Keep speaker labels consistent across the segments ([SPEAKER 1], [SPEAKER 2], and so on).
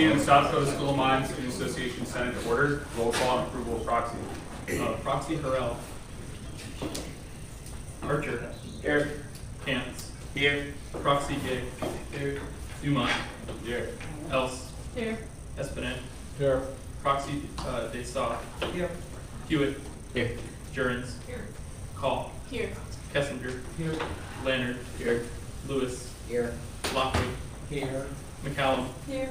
[SPEAKER 1] Meeting of the South Dakota School of Mines Student Association Senate to order. Roll call and approval of proxy.
[SPEAKER 2] Proxy Harrell. Archer.
[SPEAKER 1] Here.
[SPEAKER 2] Cantz.
[SPEAKER 1] Here.
[SPEAKER 2] Proxy Gay.
[SPEAKER 1] Here.
[SPEAKER 2] Dumont.
[SPEAKER 1] Here.
[SPEAKER 2] Else.
[SPEAKER 3] Here.
[SPEAKER 2] Espinette.
[SPEAKER 1] Here.
[SPEAKER 2] Proxy Desaw.
[SPEAKER 1] Here.
[SPEAKER 2] Hewitt.
[SPEAKER 1] Here.
[SPEAKER 2] Jurens.
[SPEAKER 3] Here.
[SPEAKER 2] Call.
[SPEAKER 3] Here.
[SPEAKER 2] Kessinger.
[SPEAKER 1] Here.
[SPEAKER 2] Leonard.
[SPEAKER 1] Here.
[SPEAKER 2] Lewis.
[SPEAKER 1] Here.
[SPEAKER 2] Lockwood.
[SPEAKER 1] Here.
[SPEAKER 2] McCallum.
[SPEAKER 3] Here.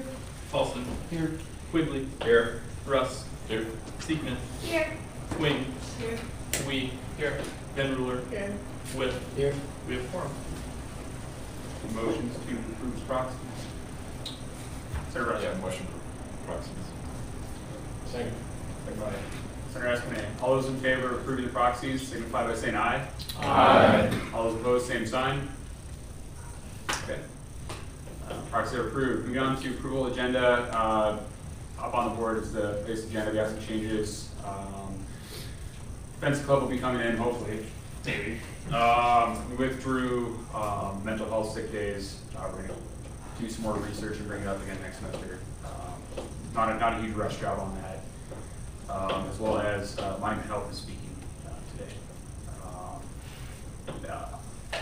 [SPEAKER 2] Paulson.
[SPEAKER 1] Here.
[SPEAKER 2] Quigley.
[SPEAKER 1] Here.
[SPEAKER 2] Russ.
[SPEAKER 1] Here.
[SPEAKER 2] Seekman.
[SPEAKER 3] Here.
[SPEAKER 2] Wing.
[SPEAKER 3] Here.
[SPEAKER 2] Wee.
[SPEAKER 1] Here.
[SPEAKER 2] Van Ruler.
[SPEAKER 3] Here.
[SPEAKER 2] Whip.
[SPEAKER 1] Here.
[SPEAKER 2] We have quorum.
[SPEAKER 1] Motions to approve proxies. Senator Rush.
[SPEAKER 4] Motion for proxies.
[SPEAKER 1] Second. Second by Senator Espinette. All those in favor of approving the proxies signify by saying aye.
[SPEAKER 4] Aye.
[SPEAKER 1] All those opposed, same sign. Okay. Proxies are approved. Moving on to approval agenda. Up on the board is the base agenda. We have some changes. Fence Club will be coming in, hopefully. Maybe. We withdrew mental health sick days. We're going to do some more research and bring it up again next semester. Not a huge rush job on that. As well as Monument Health is speaking today.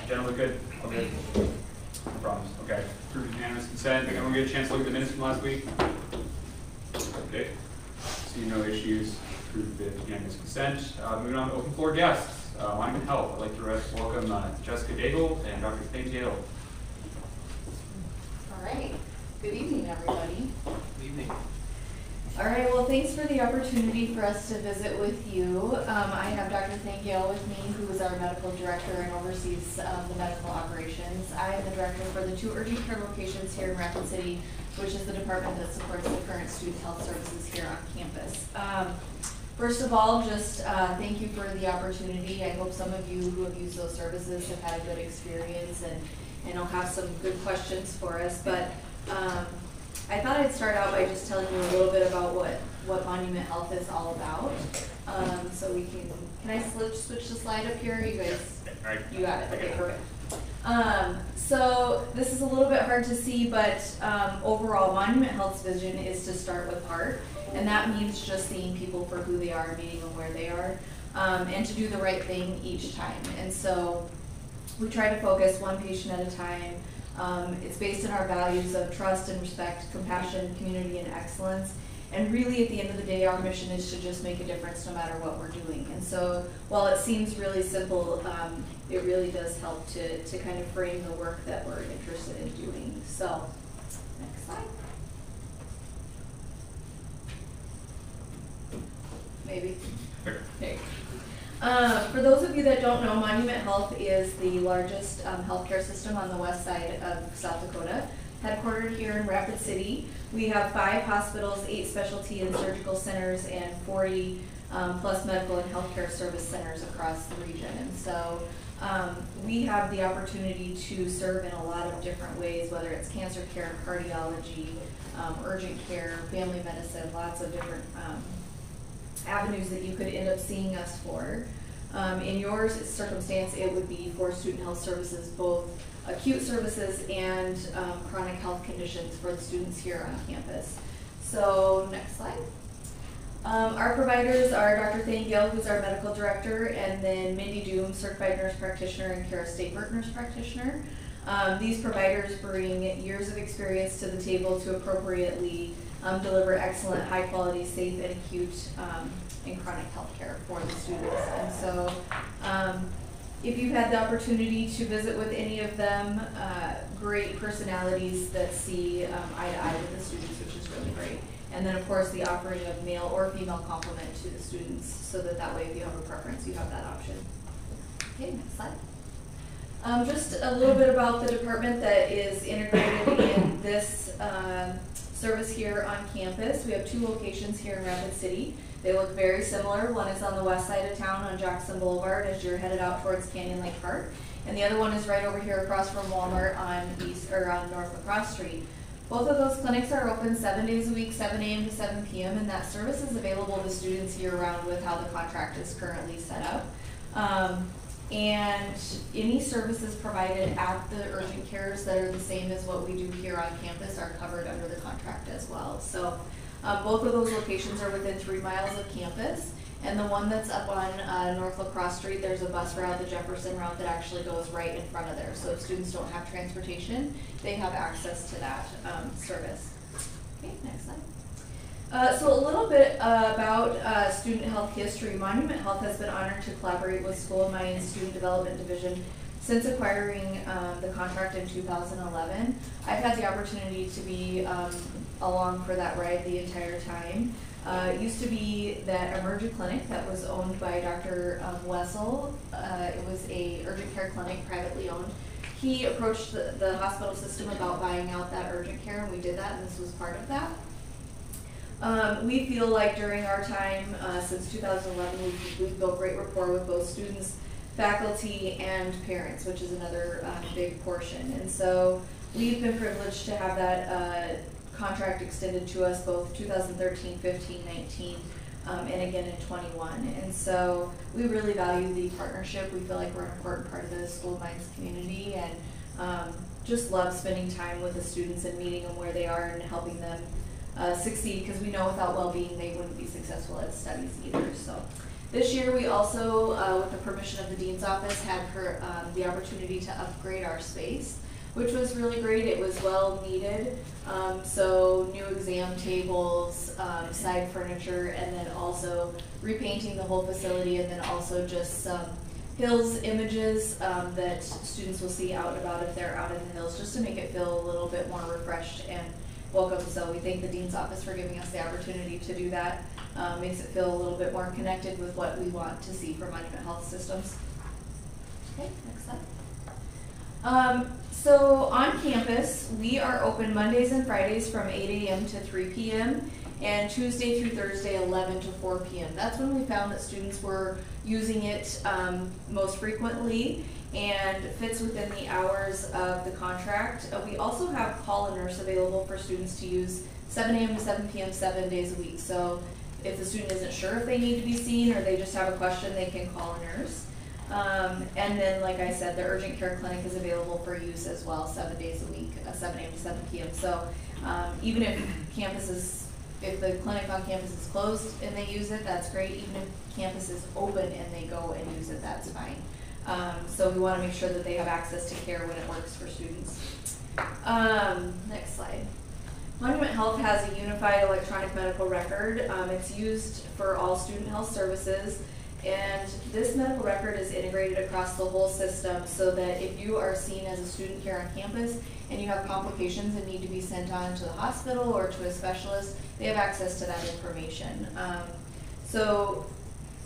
[SPEAKER 1] Gentlemen, good? Okay. No problems. Okay. Approved unanimous consent. Everyone get a chance to look at the minutes from last week? Okay. See no issues. Approved the unanimous consent. Moving on to open floor guests. Monument Health. I'd like to welcome Jessica Daigle and Dr. Faye Dale.
[SPEAKER 5] All right. Good evening, everybody.
[SPEAKER 2] Good evening.
[SPEAKER 5] All right. Well, thanks for the opportunity for us to visit with you. I have Dr. Faye Dale with me, who is our medical director and oversees the medical operations. I am the director for the 2 urgent care locations here in Rapid City, which is the department that supports the current student health services here on campus. First of all, just thank you for the opportunity. I hope some of you who have used those services have had a good experience and will have some good questions for us. But I thought I'd start out by just telling you a little bit about what Monument Health is all about. So we can I switch the slide up here? You guys, you got it. Okay, perfect. So this is a little bit hard to see, but overall, Monument Health's vision is to start with heart, and that means just seeing people for who they are, meeting them where they are, and to do the right thing each time. And so we try to focus one patient at a time. It's based on our values of trust and respect, compassion, community, and excellence. And really, at the end of the day, our mission is to just make a difference no matter what we're doing. And so while it seems really simple, it really does help to kind of frame the work that we're interested in doing. So, next slide. Maybe. Okay. For those of you that don't know, Monument Health is the largest healthcare system on the west side of South Dakota, headquartered here in Rapid City. We have 5 hospitals, 8 specialty and surgical centers, and 40 plus medical and healthcare service centers across the region. And so we have the opportunity to serve in a lot of different ways, whether it's cancer care, cardiology, urgent care, family medicine, lots of different avenues that you could end up seeing us for. In your circumstance, it would be for student health services, both acute services and chronic health conditions for the students here on campus. So next slide. Our providers are Dr. Thane Gill, who's our medical director, and then Mindy Doom, certified nurse practitioner, and Kara Stapert, nurse practitioner. These providers bring years of experience to the table to appropriately deliver excellent, high quality, safe, and acute and chronic health care for the students. And so if you've had the opportunity to visit with any of them, great personalities that see eye to eye with the students, which is really great. And then of course the offering of male or female complement to the students, so that way if you have a preference, you have that option. Okay, next slide. Just a little bit about the department that is integrated in this service here on campus. We have 2 locations here in Rapid City. They look very similar. One is on the west side of town on Jackson Boulevard as you're headed out towards Canyon Lake Park. And the other one is right over here across from Walmart on North Lacrosse Street. Both of those clinics are open 7 days a week, 7 a.m. to 7 p.m. and that service is available to students year round with how the contract is currently set up. And any services provided at the urgent cares that are the same as what we do here on campus are covered under the contract as well. So both of those locations are within 3 miles of campus. And the one that's up on North La Crosse Street, there's a bus route, the Jefferson route, that actually goes right in front of there. So if students don't have transportation, they have access to that service. Okay, next slide. So a little bit about student health history. Monument Health has been honored to collaborate with School of Mine Student Development Division since acquiring the contract in 2011. I've had the opportunity to be along for that ride the entire time. It used to be that Emergent Clinic that was owned by Dr. Wessel. It was a urgent care clinic, privately owned. He approached the hospital system about buying out that urgent care, and we did that, and this was part of that. We feel like during our time, since 2011, we've built great rapport with both students, faculty, and parents, which is another big portion. And so we've been privileged to have that contract extended to us both 2013, 15, 19, and again in 21. And so we really value the partnership. We feel like we're an important part of the School of Mines community, and just love spending time with the students and meeting them where they are and helping them succeed, because we know without well-being they wouldn't be successful at studies either. So this year we also, with the permission of the Dean's Office, had the opportunity to upgrade our space, which was really great. It was well needed. So new exam tables, side furniture, and then also repainting the whole facility, and then also just some hills images that students will see out and about if they're out in the hills, just to make it feel a little bit more refreshed and welcome. So we thank the Dean's Office for giving us the opportunity to do that. Makes it feel a little bit more connected with what we want to see for Monument Health Systems. Okay, next slide. So on campus, we are open Mondays and Fridays from 8 a.m. to 3 p.m. and Tuesday through Thursday 11 to 4 p.m. That's when we found that students were using it most frequently and fits within the hours of the contract. We also have call a nurse available for students to use 7 a.m. to 7 p.m. 7 days a week. So if the student isn't sure if they need to be seen or they just have a question, they can call a nurse. And then, like I said, the urgent care clinic is available for use as well, 7 days a week, 7 a.m. to 7 p.m. So even if if the clinic on campus is closed and they use it, that's great. Even if campus is open and they go and use it, that's fine. So we want to make sure that they have access to care when it works for students. Next slide. Monument Health has a unified electronic medical record. It's used for all student health services. And this medical record is integrated across the whole system so that if you are seen as a student here on campus and you have complications and need to be sent on to the hospital or to a specialist, they have access to that information. So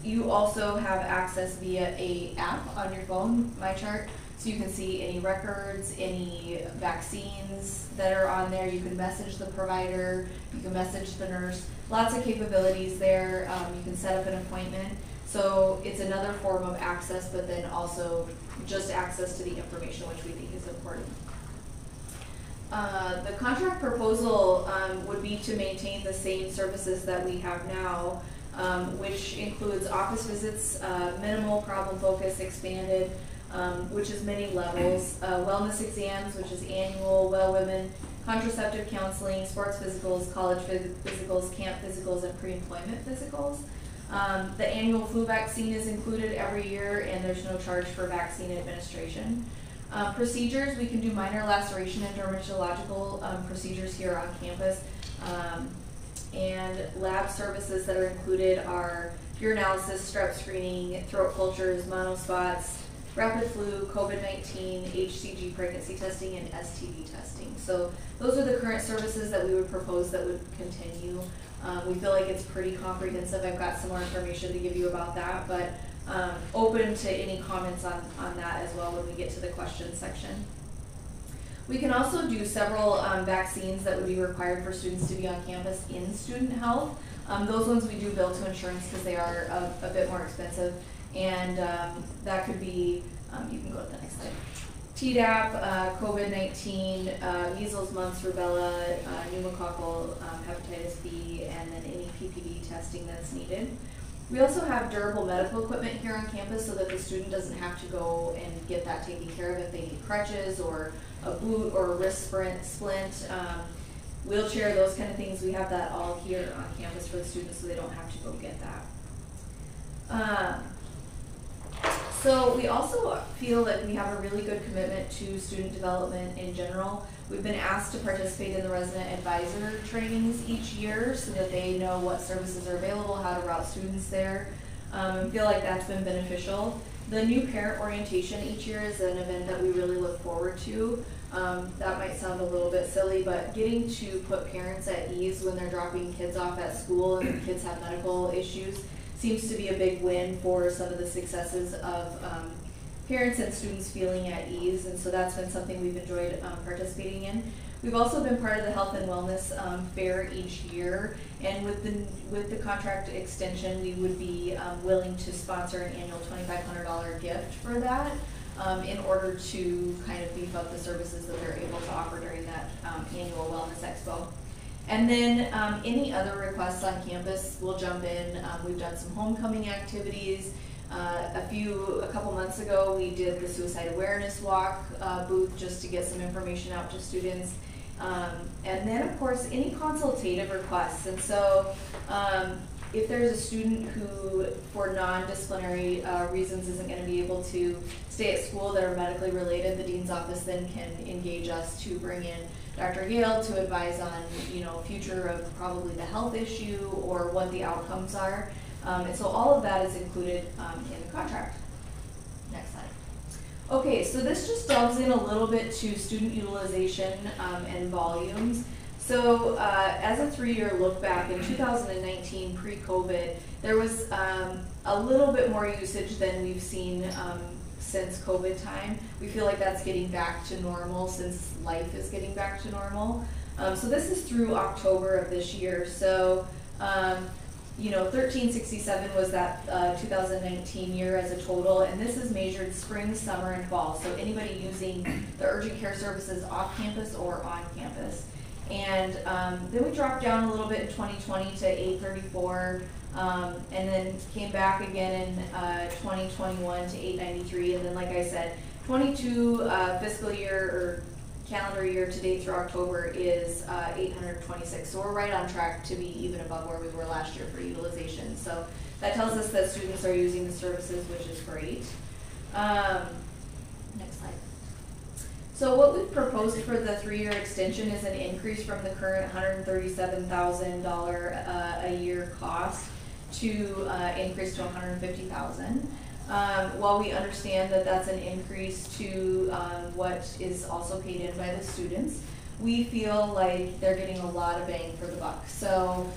[SPEAKER 5] you also have access via an app on your phone, MyChart, so you can see any records, any vaccines that are on there. You can message the provider, you can message the nurse, lots of capabilities there. You can set up an appointment. So it's another form of access, but then also just access to the information, which we think is important. The contract proposal would be to maintain the same services that we have now, which includes office visits, minimal problem focus, expanded, which is many levels, wellness exams, which is annual, well women, contraceptive counseling, sports physicals, college physicals, camp physicals, and pre-employment physicals. The annual flu vaccine is included every year, and there's no charge for vaccine administration. Procedures, we can do minor laceration and dermatological procedures here on campus. And lab services that are included are urinalysis, strep screening, throat cultures, monospots, rapid flu, COVID-19, HCG pregnancy testing, and STD testing. So those are the current services that we would propose that would continue. We feel like it's pretty comprehensive. I've got some more information to give you about that, but open to any comments on that as well when we get to the questions section. We can also do several vaccines that would be required for students to be on campus in student health. Those ones we do bill to insurance because they are a bit more expensive, and that could be, you can go to the next slide. Tdap, COVID-19, measles, mumps, rubella, pneumococcal, hepatitis B, and then any PPD testing that's needed. We also have durable medical equipment here on campus so that the student doesn't have to go and get that taken care of if they need crutches or a boot or a wrist splint, wheelchair, those kind of things. We have that all here on campus for the students so they don't have to go get that. So we also feel that we have a really good commitment to student development in general. We've been asked to participate in the resident advisor trainings each year so that they know what services are available, how to route students there. I feel like that's been beneficial. The new parent orientation each year is an event that we really look forward to. That might sound a little bit silly, but getting to put parents at ease when they're dropping kids off at school and the kids have medical issues seems to be a big win for some of the successes of parents and students feeling at ease, and so that's been something we've enjoyed participating in. We've also been part of the health and wellness fair each year, and with the contract extension, we would be willing to sponsor an annual $2,500 gift for that in order to kind of beef up the services that they're able to offer during that annual wellness expo. And then any other requests on campus, we'll jump in. We've done some homecoming activities. A couple months ago, we did the suicide awareness walk booth just to get some information out to students. And then, of course, any consultative requests. And so if there's a student who, for non-disciplinary reasons, isn't going to be able to stay at school that are medically related, the dean's office then can engage us to bring in Dr. Gale to advise on, future of probably the health issue or what the outcomes are. And so all of that is included in the contract. Next slide. Okay, so this just delves in a little bit to student utilization and volumes. So as a 3-year look back in 2019, pre-COVID, there was a little bit more usage than we've seen since COVID time. We feel like that's getting back to normal since life is getting back to normal. So this is through October of this year. So 1367 was that 2019 year as a total, and this is measured spring, summer, and fall. So anybody using the urgent care services off campus or on campus. And then we dropped down a little bit in 2020 to 834, and then came back again in 2021 to 893, and then like I said, 22 fiscal year or calendar year to date through October is 826. So we're right on track to be even above where we were last year for utilization. So that tells us that students are using the services, which is great. Next slide. So what we've proposed for the 3-year extension is an increase from the current $137,000 a year cost to increase to $150,000. While we understand that that's an increase to what is also paid in by the students, we feel like they're getting a lot of bang for the buck. So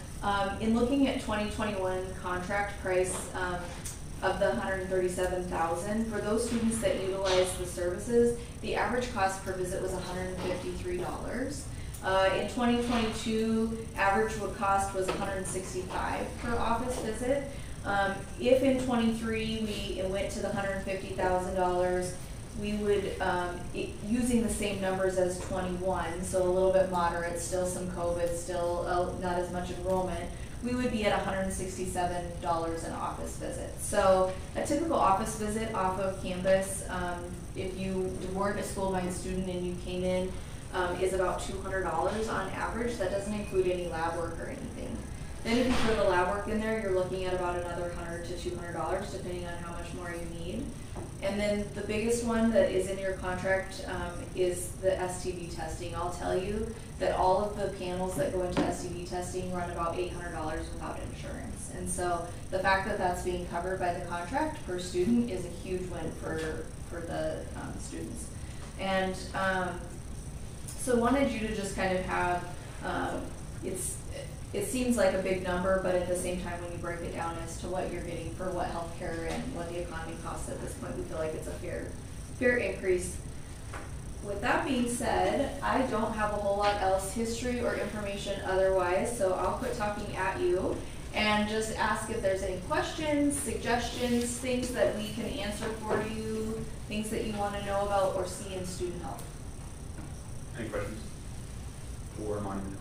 [SPEAKER 5] in looking at 2021 contract price of the $137,000, for those students that utilize the services, the average cost per visit was $153. In 2022, average cost was $165 per office visit. If in 23 we went to the $150,000, we would, using the same numbers as 21, so a little bit moderate, still some COVID, still not as much enrollment, we would be at $167 an office visit. So a typical office visit off of campus, if you weren't a school-minded student and you came in, is about $200 on average. That doesn't include any lab work or anything. Then if you throw the lab work in there, you're looking at about another $100 to $200 depending on how much more you need. And then the biggest one that is in your contract is the STD testing. I'll tell you that all of the panels that go into STD testing run about $800 without insurance. And so the fact that that's being covered by the contract per student is a huge win for the students. And so wanted you to just kind of have, it seems like a big number, but at the same time, when you break it down as to what you're getting for what healthcare and what the economy costs at this point, we feel like it's a fair increase. With that being said, I don't have a whole lot else history or information otherwise, so I'll quit talking at you and just ask if there's any questions, suggestions, things that we can answer for you, things that you want to know about or see in student health.
[SPEAKER 1] Any questions for Monument?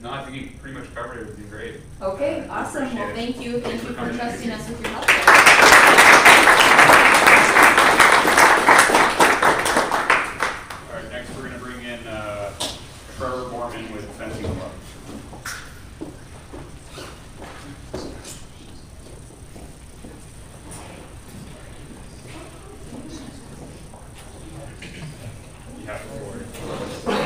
[SPEAKER 1] No, I think you pretty much covered everything great.
[SPEAKER 5] Okay, awesome.
[SPEAKER 1] Appreciate
[SPEAKER 5] Well,
[SPEAKER 1] it.
[SPEAKER 5] thank you. Thank
[SPEAKER 1] Thanks
[SPEAKER 5] you
[SPEAKER 1] for
[SPEAKER 5] for
[SPEAKER 1] coming.
[SPEAKER 5] trusting us with your help.
[SPEAKER 1] All right, next we're gonna bring in Trevor Mormon with Fencing Club. You have the floor.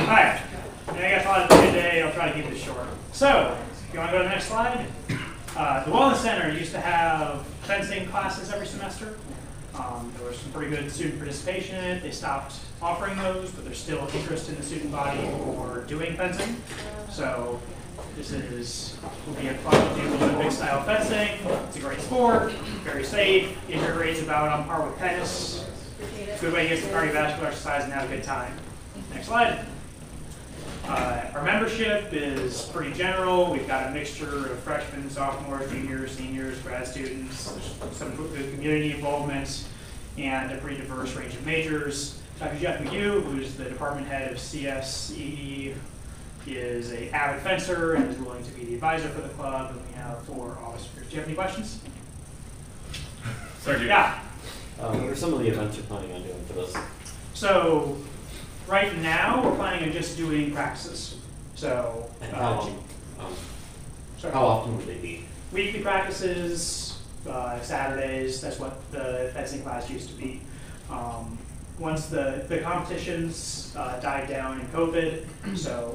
[SPEAKER 3] Alright, I got a lot to do today, I'll try to keep this short. So, you want to go to the next slide? The Wellness Center used to have fencing classes every semester. There was some pretty good student participation in it. They stopped offering those, but there's still interest in the student body for doing fencing. So this will be a fun to do Olympic style fencing. It's a great sport, very safe, injury rates about on par with tennis. Good way to get some cardiovascular exercise and have a good time. Next slide. Our membership is pretty general. We've got a mixture of freshmen, sophomores, juniors, seniors, grad students, some good community involvement, and a pretty diverse range of majors. Dr. Jeff McHugh, who's the department head of CSE, is an avid fencer and is willing to be the advisor for the club, and we have 4 officers. Do you have any questions?
[SPEAKER 1] Sorry, dude.
[SPEAKER 3] Yeah.
[SPEAKER 4] What are some of the events you're planning on doing for this?
[SPEAKER 3] So right now, we're planning on just doing practices. So
[SPEAKER 4] And how
[SPEAKER 3] sorry.
[SPEAKER 4] how often would they be?
[SPEAKER 3] Weekly practices, Saturdays, that's what the fencing class used to be. Once the competitions died down in COVID,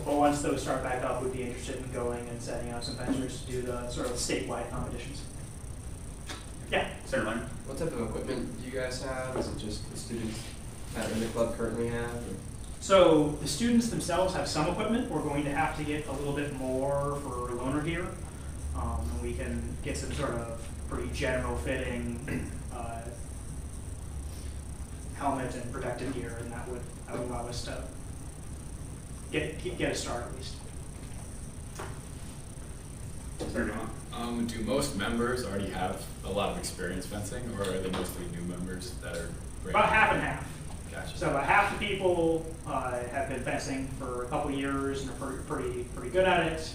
[SPEAKER 3] but once those start back up, we'd be interested in going and setting up some fencers to do the sort of statewide competitions. Yeah.
[SPEAKER 1] Senator Leonard.
[SPEAKER 6] What type of equipment do you guys have? Is it just the students that are in the club currently have? Or?
[SPEAKER 3] So the students themselves have some equipment. We're going to have to get a little bit more for loaner gear. And we can get some sort of pretty general fitting helmet and protective gear, and that would allow us to get a start at least.
[SPEAKER 1] Senator Dumont.
[SPEAKER 7] Do most members already have a lot of experience fencing, or are they mostly new members that are brand
[SPEAKER 3] About
[SPEAKER 7] new?
[SPEAKER 3] half and half.
[SPEAKER 7] Gotcha.
[SPEAKER 3] So about half the people have been fencing for a couple years and are pretty good at it.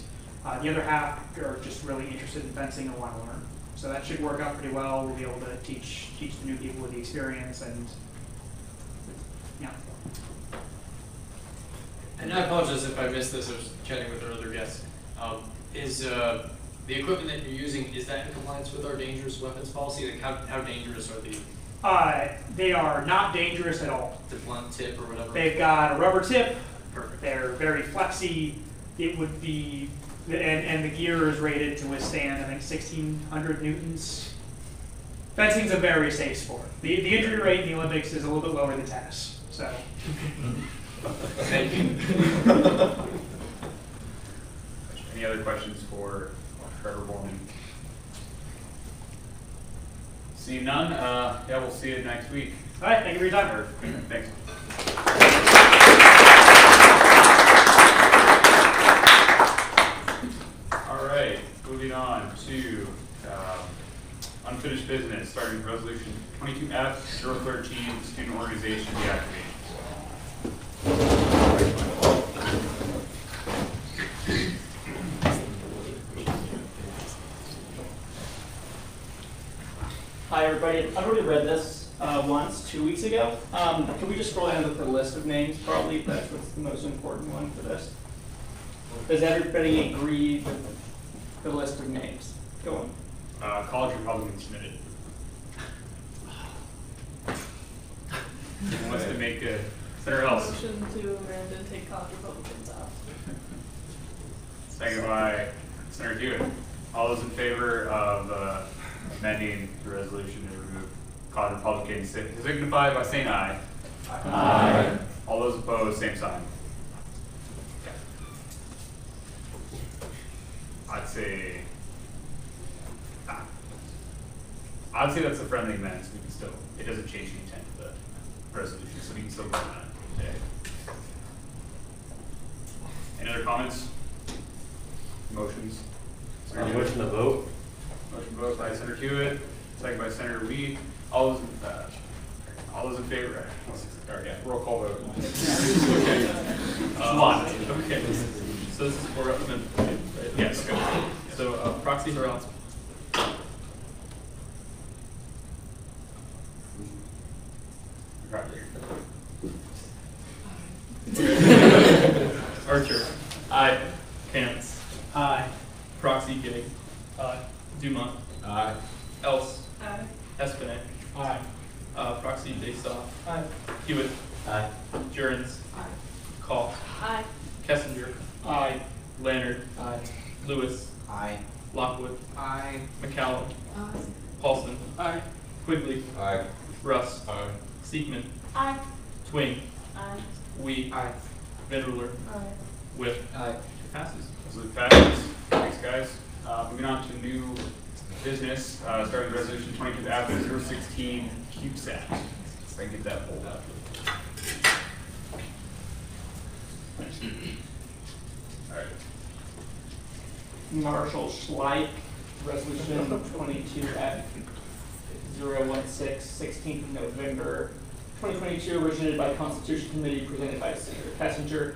[SPEAKER 3] The other half are just really interested in fencing and want to learn. So that should work out pretty well. We'll be able to teach the new people with the experience, and yeah.
[SPEAKER 2] And I apologize if I missed this, I was chatting with our other guests. Is the equipment that you're using, is that in compliance with our dangerous weapons policy? Like how dangerous are the
[SPEAKER 3] They are not dangerous at all.
[SPEAKER 2] blunt tip or whatever?
[SPEAKER 3] They've got a rubber tip.
[SPEAKER 2] Perfect.
[SPEAKER 3] They're very flexy. It would be, and the gear is rated to withstand, I think, 1,600 newtons. Fencing's a very safe sport. The injury rate in the Olympics is a little bit lower than tennis. So,
[SPEAKER 2] Thank you.
[SPEAKER 1] Any other questions for Trevor Borman? Seeing none, yeah, we'll see you next week.
[SPEAKER 3] all right, thank you for your time.
[SPEAKER 1] Or, thanks. All right, moving on to unfinished business, starting with resolution 22F-013, student organization deactivation.
[SPEAKER 8] Hi everybody, I've already read this once, 2 weeks ago. Can we just scroll down to the list of names, probably, if that's what's the most important one for this? Does everybody agree with the list of names? Go on.
[SPEAKER 1] College Republican submitted. Who wants to make a, Senator Else?
[SPEAKER 9] Motion to amend and take college Republicans off.
[SPEAKER 1] Second by Senator Hewitt. All those in favor of amending the resolution to remove college Republicans signify by saying aye.
[SPEAKER 8] Aye.
[SPEAKER 1] All those opposed, same sign. I'd say that's a friendly amendment, so we can still, it doesn't change the intent of the resolution, so we can still vote on it today. Any other comments? Motions?
[SPEAKER 4] Motion to vote?
[SPEAKER 1] Motion vote by Senator Hewitt, second by Senator Weed. All those in favor? Yeah, roll call vote. Okay. Come on. Okay. So this is for So proxy responsible.
[SPEAKER 10] Archer. Aye. Cantz.
[SPEAKER 3] Aye.
[SPEAKER 10] Proxy Gay. Aye. Dumont.
[SPEAKER 7] Aye.
[SPEAKER 10] Else.
[SPEAKER 9] Aye.
[SPEAKER 10] Espinel.
[SPEAKER 3] Aye.
[SPEAKER 10] Proxy Daystoff.
[SPEAKER 3] Aye.
[SPEAKER 10] Hewitt.
[SPEAKER 4] Aye.
[SPEAKER 10] Jurens.
[SPEAKER 9] Aye.
[SPEAKER 10] Call.
[SPEAKER 9] Aye.
[SPEAKER 10] Kessinger.
[SPEAKER 3] Aye.
[SPEAKER 10] Leonard.
[SPEAKER 6] Aye.
[SPEAKER 10] Lewis.
[SPEAKER 6] Aye.
[SPEAKER 10] Lockwood.
[SPEAKER 6] Aye.
[SPEAKER 10] McCallum.
[SPEAKER 9] Aye.
[SPEAKER 10] Paulson.
[SPEAKER 6] Aye.
[SPEAKER 10] Quigley.
[SPEAKER 6] Aye.
[SPEAKER 10] Russ.
[SPEAKER 7] Aye.
[SPEAKER 10] Siegman.
[SPEAKER 9] Aye.
[SPEAKER 10] Twing.
[SPEAKER 9] Aye.
[SPEAKER 10] Wee.
[SPEAKER 6] Aye.
[SPEAKER 10] Van Ruler.
[SPEAKER 9] Aye.
[SPEAKER 10] Whip.
[SPEAKER 6] Aye.
[SPEAKER 10] Passes.
[SPEAKER 1] Absolutely passes. Thanks, guys. Moving on to new business, starting with resolution 22F-016 CubeSat. If I can get that pulled up. All right.
[SPEAKER 8] Marshall Schleich, resolution 22F-016, 16th of November 2022, originated by Constitution Committee, presented by Senator Kessinger.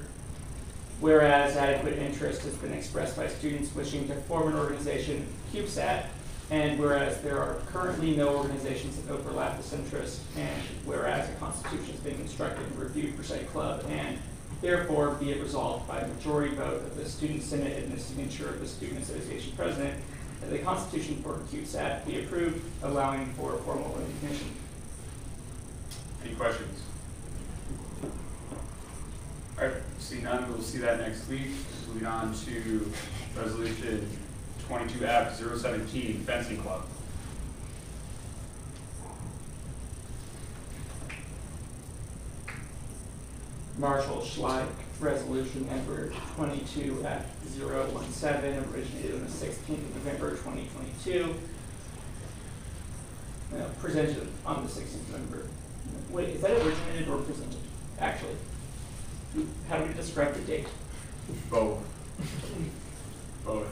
[SPEAKER 8] Whereas adequate interest has been expressed by students wishing to form an organization, CubeSat, and whereas there are currently no organizations that overlap this interest, and whereas a constitution has been constructed and reviewed for said club, and therefore be it resolved by majority vote of the student senate and the signature of the student association president that the constitution for CubeSat be approved, allowing for formal recognition.
[SPEAKER 1] Any questions? All right, see none, we'll see that next week. Moving on to resolution 22F-017 fencing club.
[SPEAKER 8] Marshall Schleich, resolution number 22F-017, originated on the 16th of November 2022. Presented on the 16th of November. Wait, is that originated or presented, actually? How do we describe the date?
[SPEAKER 1] Both. Both.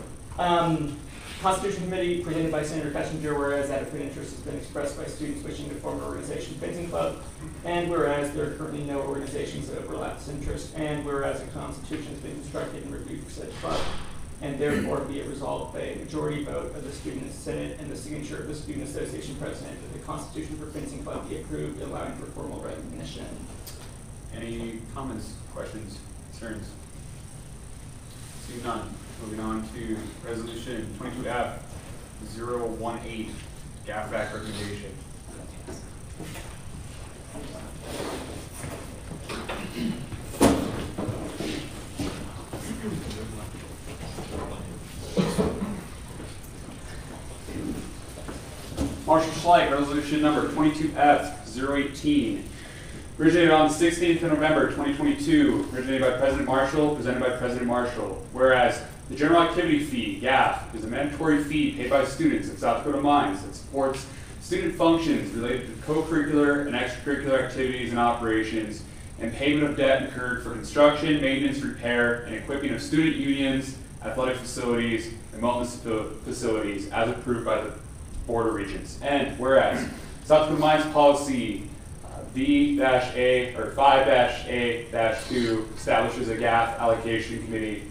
[SPEAKER 8] Constitution Committee, presented by Senator Kessinger, whereas adequate interest has been expressed by students wishing to form an organization, fencing club, and whereas there are currently no organizations that overlap this interest, and whereas a constitution has been constructed and reviewed for said club, and therefore be it resolved by a majority vote of the student senate and the signature of the student association president that the constitution for fencing club be approved, allowing for formal recognition.
[SPEAKER 1] Any comments, questions, concerns? Seeing none, moving on to resolution 22F-018 GAFAC recommendation. Marshall Schleich, resolution number 22F-018. Originated on the 16th of November 2022, originated by President Marshall, presented by President Marshall. Whereas the General Activity Fee, GAF, is a mandatory fee paid by students at South Dakota Mines that supports student functions related to co-curricular and extracurricular activities and operations, and payment of debt incurred for construction, maintenance, repair, and equipping of student unions, athletic facilities, and wellness facilities as approved by the Board of Regents. And whereas South Dakota Mines Policy V-A or 5-A-2 establishes a GAF allocation committee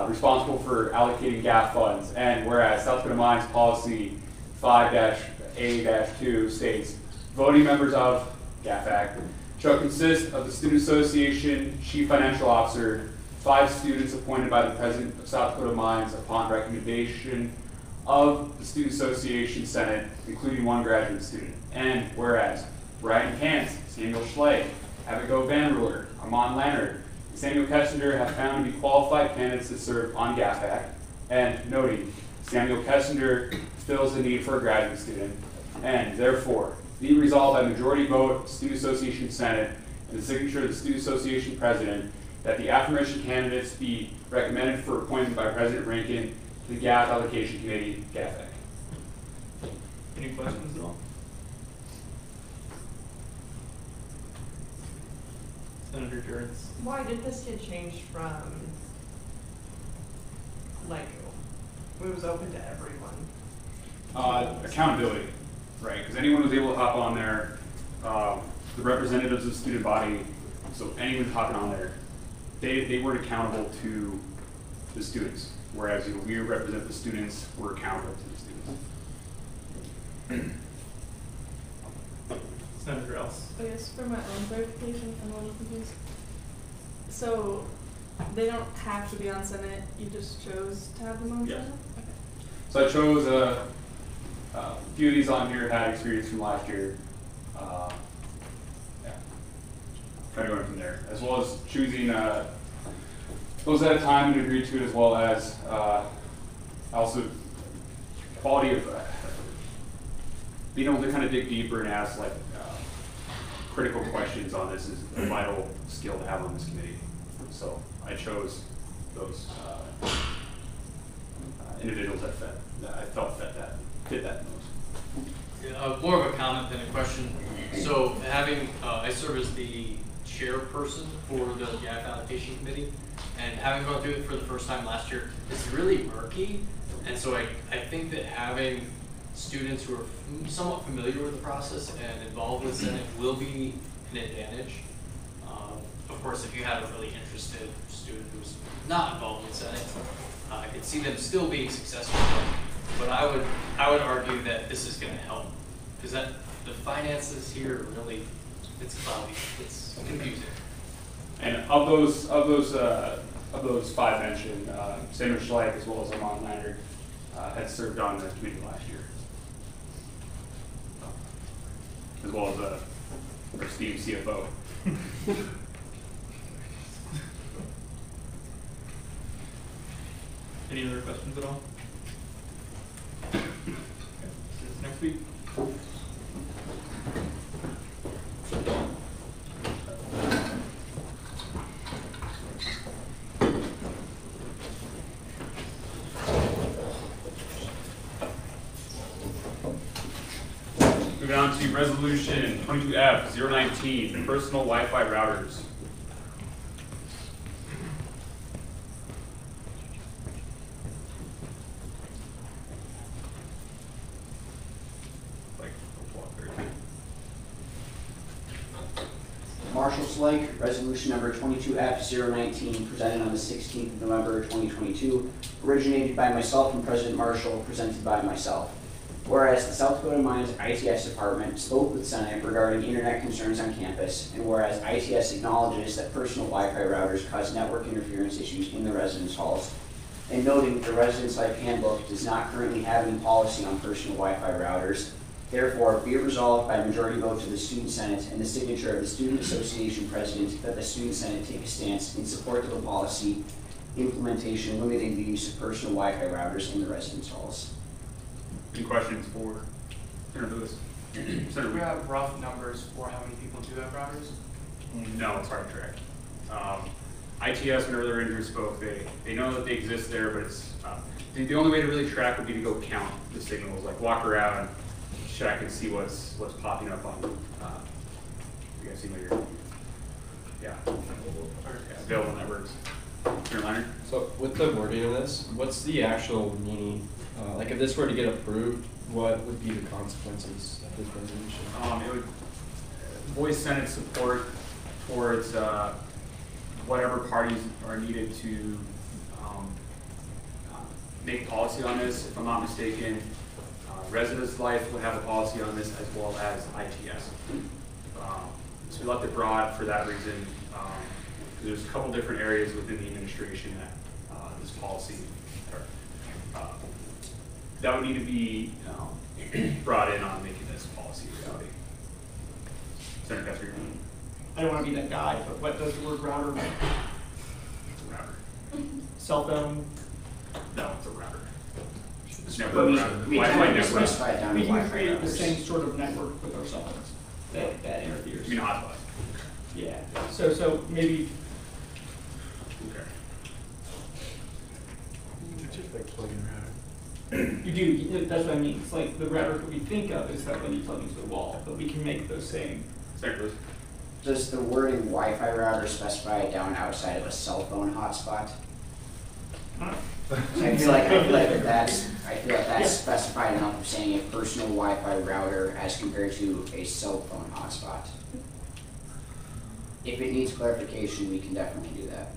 [SPEAKER 1] responsible for allocating GAF funds. And whereas South Dakota Mines Policy 5-A-2 states voting members of GAFAC shall consist of the Student Association Chief Financial Officer, 5 students appointed by the President of South Dakota Mines upon recommendation of the Student Association Senate, including 1 graduate student. And whereas Ryan Kantz, Samuel Schleich, Abigail Van Ruler, Armand Leonard, and Samuel Kessinger have found to be qualified candidates to serve on GAFAC, and noting Samuel Kessinger fills the need for a graduate student, and therefore be resolved by majority vote, Student Association Senate, and the signature of the Student Association President, that the aforementioned candidates be recommended for appointment by President Rankin to the GAF Allocation Committee, GAFAC.
[SPEAKER 10] Any questions at all? Senator Jurens.
[SPEAKER 9] Why did this get changed from, like, it was open to everyone?
[SPEAKER 1] Accountability, right? Because anyone was able to hop on there, the representatives of the student body, so anyone hopping on there, they weren't accountable to the students. Whereas we represent the students, we're accountable to the students.
[SPEAKER 10] Senator Else.
[SPEAKER 11] I guess for my own clarification, I'm a little confused. So they don't have to be on Senate, you just chose to have them on
[SPEAKER 1] Yeah.
[SPEAKER 11] Senate? Okay.
[SPEAKER 1] So I chose a few of these on here had experience from last year. Yeah. Kind of going from there, as well as choosing those at a time and agreed to it, as well as also quality of being able to kind of dig deeper and ask like critical questions on this is a vital skill to have on this committee. So I chose those individuals that I felt fit that most.
[SPEAKER 2] More of a comment than a question. So having, I serve as the chairperson for the GAF allocation committee, and having gone through it for the first time last year, it's really murky. And so I think that having students who are somewhat familiar with the process and involved with Senate will be an advantage. Of course, if you have a really interested student who's not involved with Senate, I could see them still being successful. But I would argue that this is going to help, because the finances here are really, it's cloudy, it's confusing.
[SPEAKER 1] And of those five mentioned, Senator Schleich as well as Amon Lander had served on the committee last year, as well as our esteemed CFO.
[SPEAKER 10] Any other questions at all? Okay. See us next week.
[SPEAKER 1] Moving on to resolution 22F-019, personal Wi-Fi routers.
[SPEAKER 12] Marshall Slake, resolution number 22F-019, presented on the 16th of November 2022, originated by myself and President Marshall, presented by myself. Whereas the South Dakota Mines ITS Department spoke with Senate regarding internet concerns on campus, and whereas ITS acknowledges that personal Wi-Fi routers cause network interference issues in the residence halls, and noting that the Residence Life Handbook does not currently have any policy on personal Wi-Fi routers, therefore, be it resolved by majority vote to the Student Senate and the signature of the Student Association President that the Student Senate take a stance in support of the policy implementation limiting the use of personal Wi-Fi routers in the residence halls.
[SPEAKER 1] Any questions for Senator Lewis?
[SPEAKER 2] Do we have rough numbers for how many people do have routers?
[SPEAKER 1] No, it's hard to track. ITS, when earlier injuries spoke, they know that they exist there, but it's the only way to really track would be to go count the signals, like walk around, check and see what's popping up on. You guys see what you're, yeah, available networks. Senator Leonard?
[SPEAKER 6] So with the wording of this, what's the actual meaning? Like if this were to get approved, what would be the consequences of this resolution?
[SPEAKER 1] It would voice Senate support towards whatever parties are needed to make policy on this. If I'm not mistaken, Residence Life would have a policy on this as well as ITS. So we left it broad for that reason. There's a couple different areas within the administration that this policy that would need to be brought in on making this policy a reality. Senator Kessler,
[SPEAKER 8] I don't want to be that guy, but what does the word router mean?
[SPEAKER 1] it's a router.
[SPEAKER 8] Cell phone?
[SPEAKER 1] No, it's a router. It's
[SPEAKER 12] But
[SPEAKER 1] never a router.
[SPEAKER 12] we
[SPEAKER 1] Wi-Fi
[SPEAKER 12] can
[SPEAKER 1] network.
[SPEAKER 12] specify it down
[SPEAKER 8] We
[SPEAKER 12] to
[SPEAKER 8] can
[SPEAKER 12] Wi-Fi
[SPEAKER 8] create the
[SPEAKER 12] routers.
[SPEAKER 8] same sort of network with our cell phones that interferes.
[SPEAKER 1] You mean hotspot?
[SPEAKER 8] Yeah, so maybe,
[SPEAKER 1] Okay.
[SPEAKER 7] It's just like plugging a router.
[SPEAKER 8] you do, that's what I mean, it's like the router that we think of is that when you plug into the wall, but we can make those same.
[SPEAKER 1] Senator Lewis?
[SPEAKER 12] Does the wording Wi-Fi router specify it down outside of a cell phone hotspot? I feel like that's
[SPEAKER 8] Yeah.
[SPEAKER 12] specified enough of saying a personal Wi-Fi router as compared to a cell phone hotspot. If it needs clarification, we can definitely do that.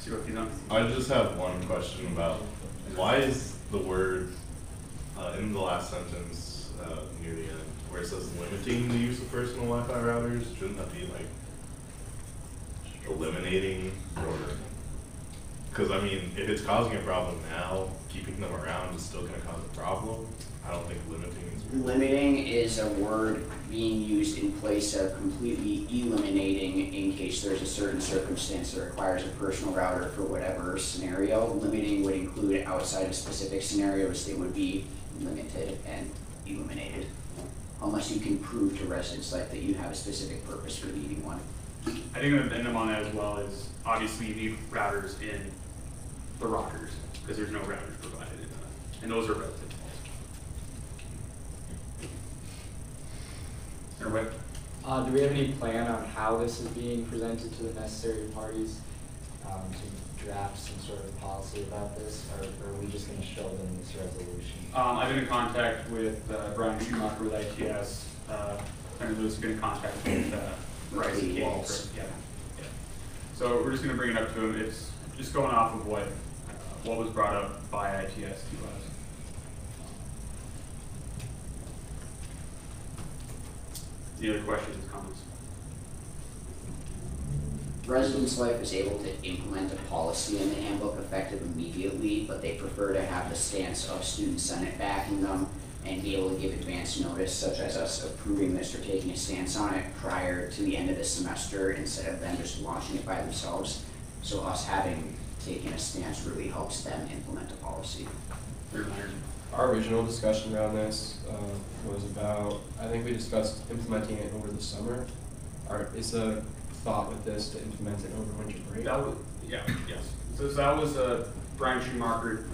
[SPEAKER 1] see what he's on.
[SPEAKER 10] I just have one question about why is the word in the last sentence near the end where it says limiting the use of personal Wi-Fi routers? Shouldn't that be like eliminating or? Because I mean, if it's causing a problem now, keeping them around is still going to cause a problem. I don't think limiting is.
[SPEAKER 12] Limiting is a word being used in place of completely eliminating in case there's a certain circumstance that requires a personal router for whatever scenario. Limiting would include outside of specific scenarios, they would be limited and eliminated. Unless you can prove to residents like that you have a specific purpose for needing one.
[SPEAKER 1] I think an addendum on that as well is obviously you need routers in the rockers because there's no routers provided in that, and those are relative.
[SPEAKER 13] Do we have any plan on how this is being presented to the necessary parties to draft some sort of policy about this, or are we just going to show them this resolution?
[SPEAKER 1] I've been in contact with Brian Schumacher with ITS, and Lou's been in contact with Bryce and Katie. Yeah. So we're just going to bring it up to him. It's just going off of what was brought up by ITS to us. Any other questions, comments?
[SPEAKER 12] Residents Life is able to implement a policy in the handbook effective immediately, but they prefer to have the stance of Student Senate backing them and be able to give advance notice, such as us approving this or taking a stance on it prior to the end of the semester instead of them just launching it by themselves. So us having taken a stance really helps them implement a policy.
[SPEAKER 6] Our original discussion around this was about, I think we discussed implementing it over the summer. Is the thought with this to implement it over winter break?
[SPEAKER 1] That was, yes. So that was Brian Schumacher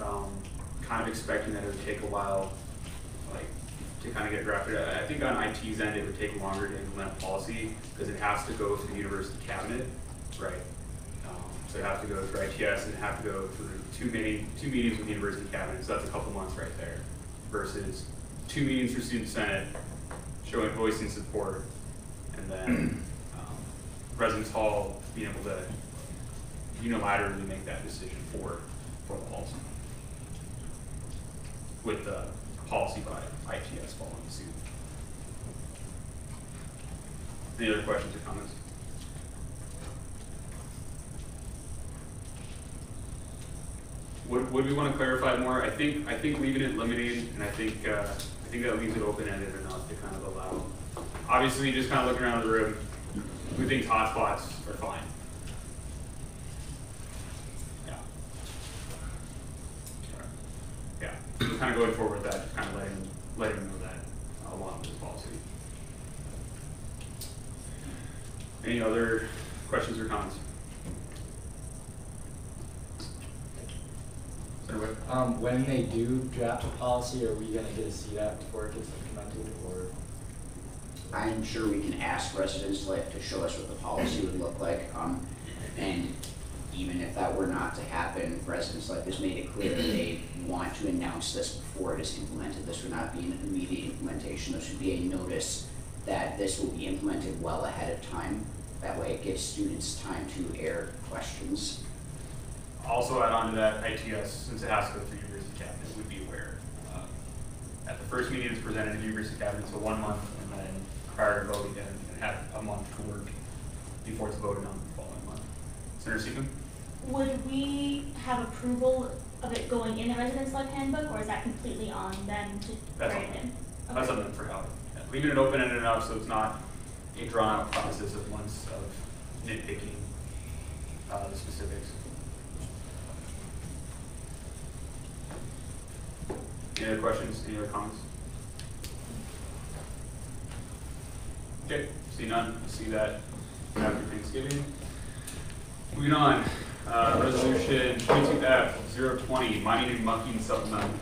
[SPEAKER 1] kind of expecting that it would take a while, like, to kind of get drafted. I think on IT's end, it would take longer to implement a policy because it has to go through the university cabinet, right? So it has to go through ITS and it has to go through two meetings with the university cabinet. So that's a couple months right there versus 2 meetings for Student Senate showing voicing support, and then Residence Hall being able to unilaterally make that decision for the halls with the policy by ITS following suit. Any other questions or comments? Would we want to clarify more? I think leaving it limited, and I think that leaves it open-ended enough to kind of allow. Obviously, just kind of looking around the room, we think hotspots are fine. Yeah. Just kind of going forward with that, just kind of letting them know that along with this policy. Any other questions or comments?
[SPEAKER 13] When they do draft a policy, are we going to get to see that before it gets implemented, or?
[SPEAKER 12] I'm sure we can ask Residence Life to show us what the policy would look like. And even if that were not to happen, Residence Life has made it clear that they want to announce this before it is implemented. This would not be an immediate implementation. This would be a notice that this will be implemented well ahead of time. That way it gives students time to air questions.
[SPEAKER 1] Also add on to that, ITS, since it has to go through university cabinet, would be aware. At the first meeting, it's presented to university cabinet, so 1 month, and then prior to voting, and have a month to work before it's voted on the following month. Senator Seacom?
[SPEAKER 14] Would we have approval of it going in the Residence Life handbook, or is that completely on them to write it in?
[SPEAKER 1] That's something for how. Yeah. Leaving it open-ended enough so it's not a drawn-out process of months of nitpicking the specifics. Any other questions? Any other comments? Okay, see none. See that after Thanksgiving. Moving on. Resolution 22F-020, mining and mucking supplemental.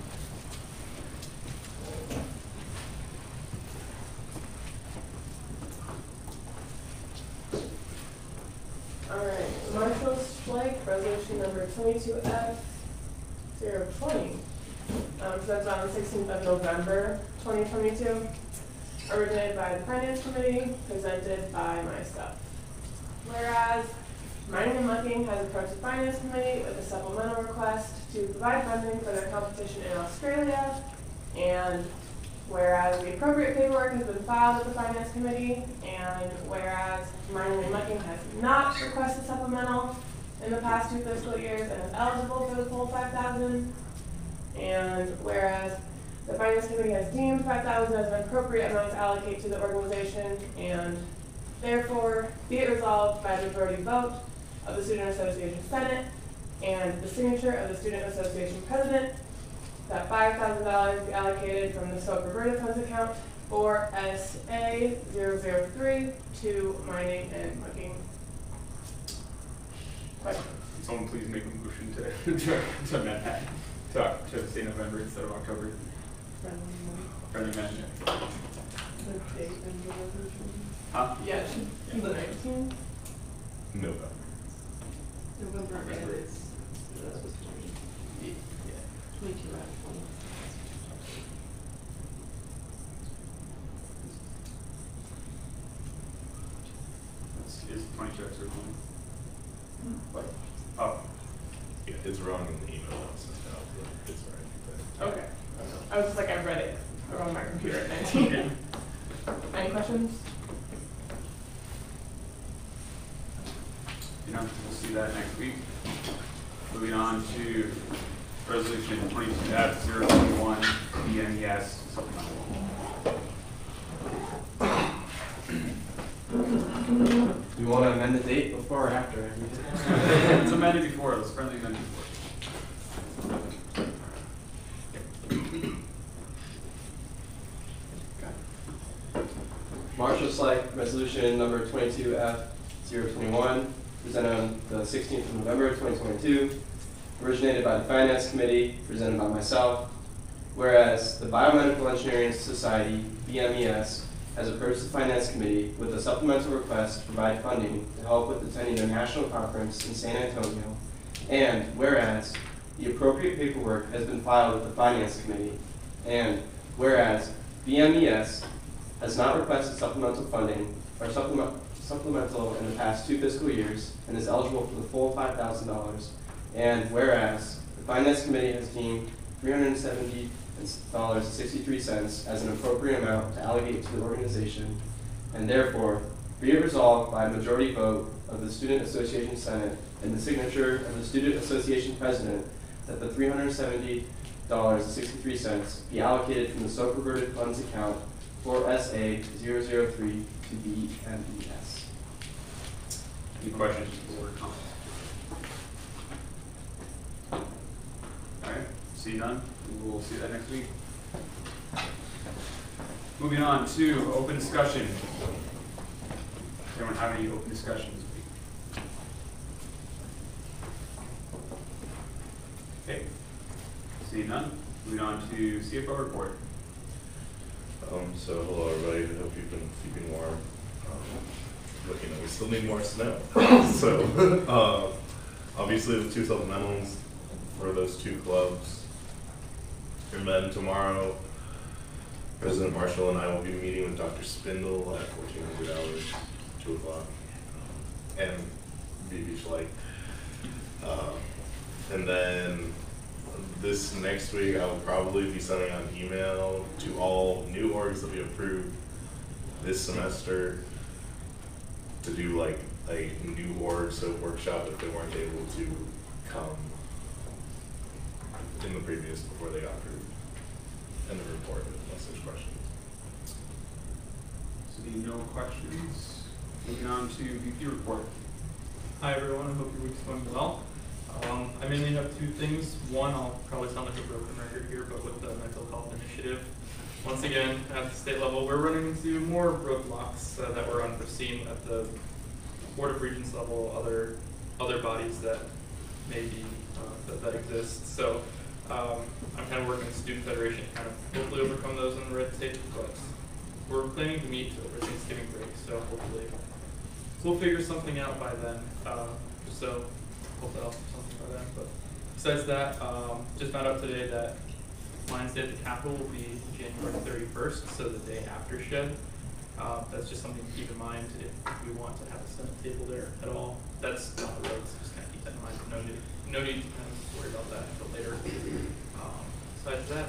[SPEAKER 11] Alright, Marshall Schleich, resolution number 22F-020. Presented on the 16th of November, 2022. Originated by the Finance Committee, presented by myself. Whereas
[SPEAKER 9] Mining and Mucking has approached the Finance Committee with a supplemental request to provide funding for their competition in Australia. And whereas the appropriate paperwork has been filed at the Finance Committee, and whereas Mining and Mucking has not requested supplemental in the past 2 fiscal years and is eligible for the full $5,000, and whereas the Finance Committee has deemed $5,000 as an appropriate amount to allocate to the organization, and therefore be it resolved by the majority vote of the Student Association Senate and the signature of the Student Association President that $5,000 be allocated from the SOAP Reverted Funds account for SA003 to Mining and Mucking. Question?
[SPEAKER 1] Can someone please make a motion to amend that to say November instead of October? Friendly amendment.
[SPEAKER 9] The date and the resolution?
[SPEAKER 1] Huh?
[SPEAKER 9] Yeah, it should be the 19th.
[SPEAKER 10] November.
[SPEAKER 9] November, and it's, that's what's changing. Yeah, 22 out of 20.
[SPEAKER 1] Is 22 or 20? What? Oh.
[SPEAKER 10] Yeah, it's wrong in the email that was sent out, but it's right.
[SPEAKER 9] Okay. I was just like, I read it on my computer at 19. Any questions?
[SPEAKER 1] You know, we'll see that next week. Moving on to resolution 22-021, BMES supplemental.
[SPEAKER 6] Do you want to amend the date before or after?
[SPEAKER 1] It's amended before, it was friendly amended before.
[SPEAKER 6] Marshall Select Resolution number 22F021, presented on the 16th of November 2022, originated by the Finance Committee, presented by myself. Whereas the Biomedical Engineering Society, BMES, has approached the Finance Committee with a supplemental request to provide funding to help with attending their national conference in San Antonio. And whereas the appropriate paperwork has been filed with the Finance Committee, and whereas BMES has not requested supplemental funding or supplemental in the past 2 fiscal years and is eligible for the full $5,000. And whereas the Finance Committee has deemed $370.63 as an appropriate amount to allocate to the organization, and therefore be it resolved by a majority vote of the Student Association Senate and the signature of the Student Association President that the $370.63 be allocated from the SOAP Reverted Funds account for SA003 to BMES.
[SPEAKER 1] Any questions or comments? All right, see none. We'll see that next week. Moving on to open discussion. Does anyone have any open discussion this week? Okay, see none. Moving on to CFO report.
[SPEAKER 10] So hello everybody, I hope you've been keeping warm. But you know, we still need more snow. So obviously the 2 supplementals for those 2 clubs. And then tomorrow, President Marshall and I will be meeting with Dr. Spindle at 1400 hours, 2 o'clock, and BB Schleich. And then this next week, I will probably be sending out an email to all new orgs that we approved this semester to do like a new org SOAP workshop if they weren't able to come in the previous before they got approved, and the report unless there's questions.
[SPEAKER 1] Seeing no questions, moving on to VP report.
[SPEAKER 15] Hi everyone, I hope your week's going well. I mainly have 2 things. One, I'll probably sound like a broken record here, but with the mental health initiative, once again, at the state level, we're running into more roadblocks that were unforeseen at the Board of Regents level, other bodies that may be, that exist. So I'm kind of working with the Student Federation to kind of hopefully overcome those in the red tape, but we're planning to meet over Thanksgiving break, so hopefully we'll figure something out by then. So hopefully I'll do something by then. But besides that, just found out today that Lions Day at the Capitol will be January 31st, so the day after Shed. That's just something to keep in mind if we want to have a Senate table there at all. That's down the road, so just kind of keep that in mind. No need to kind of worry about that until later. Besides that,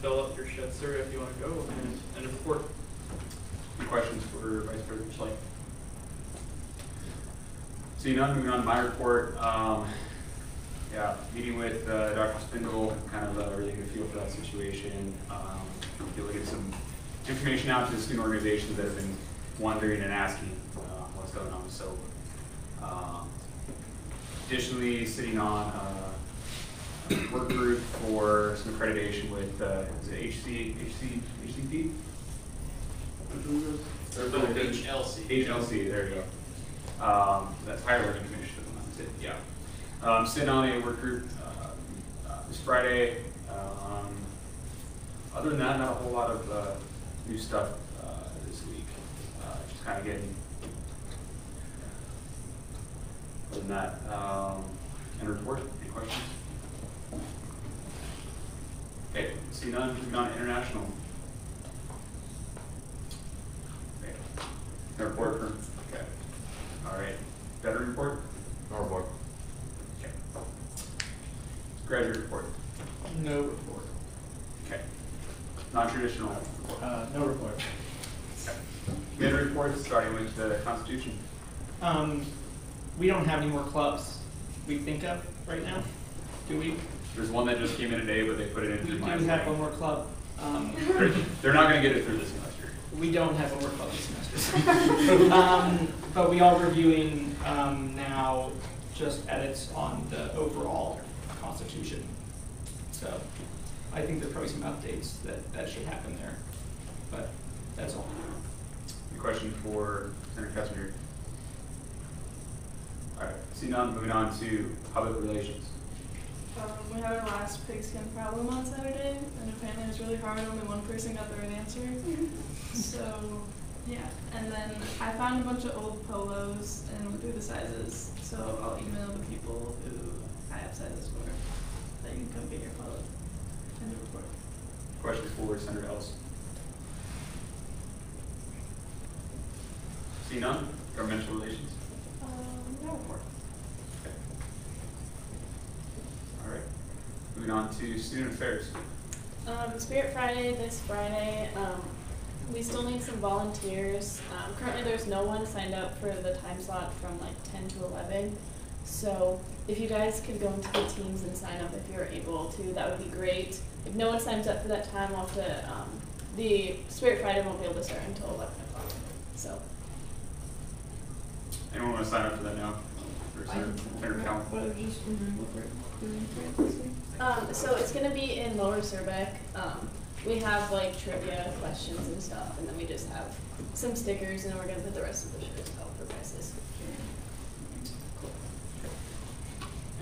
[SPEAKER 15] fill up your shed survey if you want to go and report.
[SPEAKER 1] Any questions for Vice President Schley? Seeing none, moving on to my report. Yeah, meeting with Dr. Spindle, kind of really good feel for that situation. Be able to get some information out to the student organizations that have been wondering and asking what's going on. So, additionally, sitting on a work group for some accreditation with is it HCP? HLC, there you go. That's Higher Learning Commission. Yeah. Sitting on a work group this Friday. Other than that, not a whole lot of new stuff this week. Just kind of getting. Other than that, and report. Any questions? Okay. See none. Moving on to international. Okay. No report from. Okay. All right. Veteran report.
[SPEAKER 10] No report.
[SPEAKER 1] Okay. Graduate report.
[SPEAKER 8] No report.
[SPEAKER 1] Okay. Non-traditional report.
[SPEAKER 8] No report.
[SPEAKER 1] Okay. Committee reports, starting with the Constitution.
[SPEAKER 8] We don't have any more clubs we think of right now, do we?
[SPEAKER 1] There's one that just came in today, but they put it in through
[SPEAKER 8] We
[SPEAKER 1] my
[SPEAKER 8] do have one more club.
[SPEAKER 1] They're not going to get it through this semester.
[SPEAKER 8] We don't have one more club this semester. But we are reviewing now just edits on the overall Constitution. So I think there's probably some updates that should happen there, but that's all.
[SPEAKER 1] Any question for Senator Kessinger? All right, see none, moving on to public relations.
[SPEAKER 11] We had our last pigskin problem on Saturday, and apparently it was really hard. Only one person got the right answer. So, yeah. And then I found a bunch of old polos and went through the sizes. So I'll email the people who I have sizes for, that you can come get your polo and report.
[SPEAKER 1] Questions for Senator Ellis? See none, governmental relations.
[SPEAKER 11] No report.
[SPEAKER 1] Okay. All right, moving on to student affairs.
[SPEAKER 16] Spirit Friday, this Friday, we still need some volunteers. Currently there's no one signed up for the time slot from like 10 to 11. So if you guys could go into the teams and sign up if you're able to, that would be great. If no one signs up for that time, we'll have to, the Spirit Friday won't be able to start until 11 o'clock. So.
[SPEAKER 1] Anyone want to sign up for that now? For Senator Cal?
[SPEAKER 16] So it's going to be in Lower Surbeck. We have like trivia questions and stuff, and then we just have some stickers, and then we're going to put the rest of the shirts out for prizes.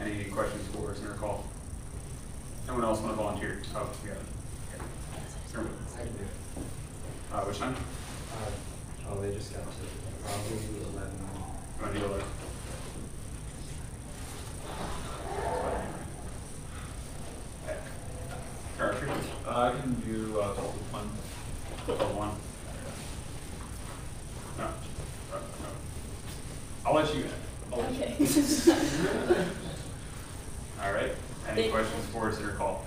[SPEAKER 1] Any questions for Senator Call? Anyone else want to volunteer? Oh, we got it. Okay.
[SPEAKER 13] I can do it.
[SPEAKER 1] Which time?
[SPEAKER 13] Oh, they just got to probably 11.
[SPEAKER 1] You want to go there? Archer?
[SPEAKER 7] I can do 12-1.
[SPEAKER 1] 12-1. No. I'll let you.
[SPEAKER 16] Okay.
[SPEAKER 1] All right. Any questions for Senator Call?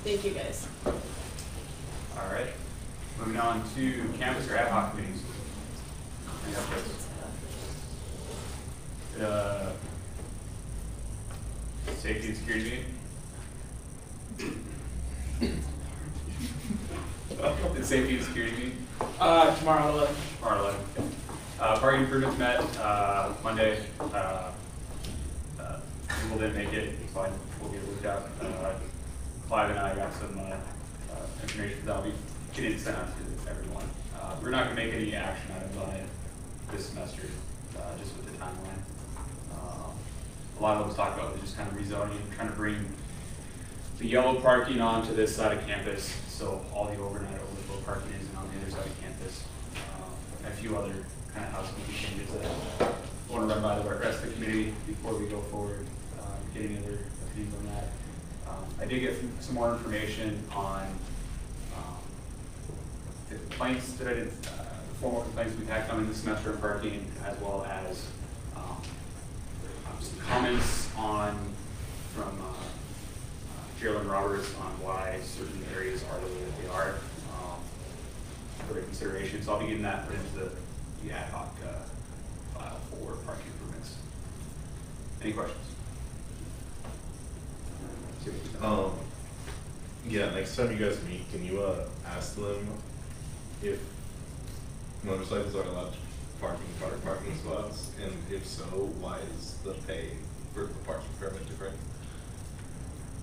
[SPEAKER 16] Thank you, guys.
[SPEAKER 1] All right. Moving on to campus or ad hoc meetings. Any updates? Safety and security meeting? The safety and security meeting?
[SPEAKER 8] Tomorrow at 11.
[SPEAKER 1] Tomorrow at 11. Parking improvements met Monday. People didn't make it. It's fine. We'll get it worked out. Clive and I got some information that'll be getting sent out to everyone. We're not going to make any action items on it this semester, just with the timeline. A lot of what was talked about was just kind of rezoning, trying to bring the yellow parking onto this side of campus, so all the overnight overflow parking isn't on the other side of campus. And a few other kind of housekeeping changes that I want to run by the rest of the committee before we go forward, get any other opinions on that. I did get some more information on the complaints that I did, formal complaints we've had coming this semester in parking, as well as some comments from Geraldine Roberts on why certain areas are the way that they are for their consideration. So I'll be getting that put into the ad hoc file for parking improvements. Any questions?
[SPEAKER 10] Yeah, next time you guys meet, can you ask them if motorcycles are allowed to park in car parking spots, and if so, why is the pay for the parking permit different?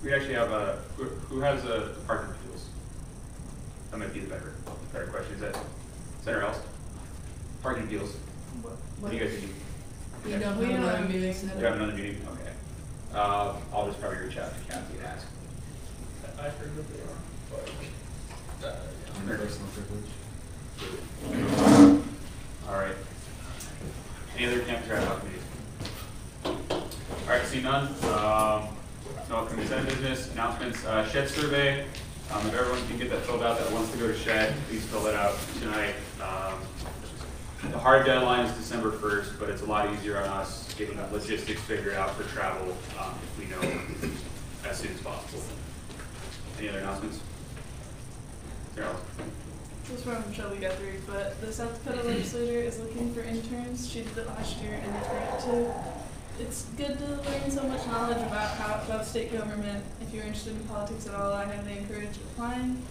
[SPEAKER 1] We actually have who has the parking appeals? That might be the better question. Is that center else? Parking appeals. What do you guys need?
[SPEAKER 11] We don't have another meeting set
[SPEAKER 1] You have another meeting? Okay. I'll just probably reach out to Kathy and ask.
[SPEAKER 15] I heard that they are, but,
[SPEAKER 7] Personal privilege.
[SPEAKER 1] All right. Any other campus ad hoc meetings? All right, see none. No consent business, announcements, shed survey. If everyone can get that filled out that wants to go to shed, please fill it out tonight. The hard deadline is December 1st, but it's a lot easier on us getting that logistics figured out for travel if we know as soon as possible. Any other announcements? Sarah?
[SPEAKER 11] This is from Shelby Guthrie, but the South Dakota legislature is looking for interns. She did it last year and it's great too. It's good to learn so much knowledge about state government. If you're interested in politics at all, I highly encourage applying.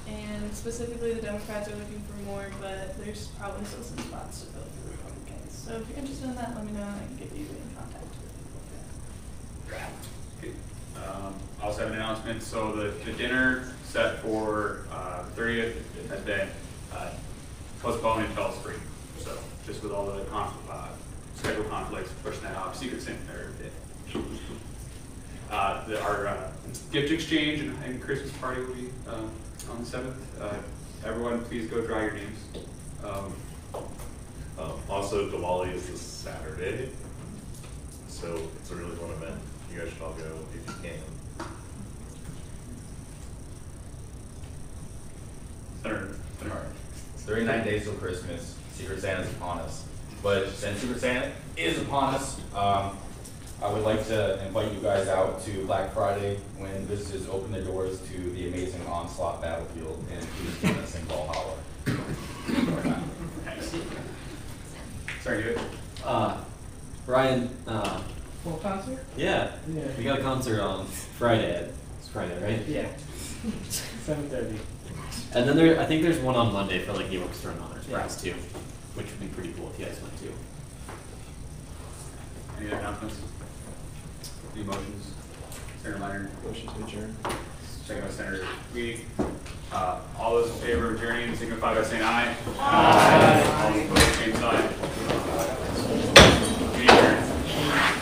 [SPEAKER 11] And specifically, the Democrats are looking for more, but there's probably still some spots to fill for Republicans. So if you're interested in that, let me know and I can get you in contact.
[SPEAKER 1] Okay. I also have an announcement. So the dinner set for 30th has been postponed until spring. So just with all the schedule conflicts, pushing that off. Secret Santa our gift exchange and Christmas party will be on the 7th. Everyone, please go dry your names.
[SPEAKER 10] Also, Diwali is this Saturday, so it's a really fun event. You guys should all go if you can.
[SPEAKER 1] Senator.
[SPEAKER 17] It's 39 days till Christmas. Secret Santa's upon us. But since Secret Santa is upon us, I would like to invite you guys out to Black Friday when businesses open their doors to the amazing Onslaught Battlefield and please join us in Valhalla.
[SPEAKER 1] Thanks. Sorry, dude.
[SPEAKER 4] Brian,
[SPEAKER 8] Full concert?
[SPEAKER 4] yeah,
[SPEAKER 8] Yeah.
[SPEAKER 4] we got a concert on Friday. It's Friday, right?
[SPEAKER 8] Yeah. 7:30.
[SPEAKER 4] And then I think there's one on Monday for like the orchestra and honors
[SPEAKER 8] Yeah.
[SPEAKER 4] prize too, which would be pretty cool if you guys went to.
[SPEAKER 1] Any other announcements? Any motions? Senator Minor?
[SPEAKER 6] Motion to adjourn.
[SPEAKER 1] Second by Senator Weedy. All those in favor of adjourning signify by saying aye.
[SPEAKER 6] Aye.
[SPEAKER 1] All those opposed, same sign.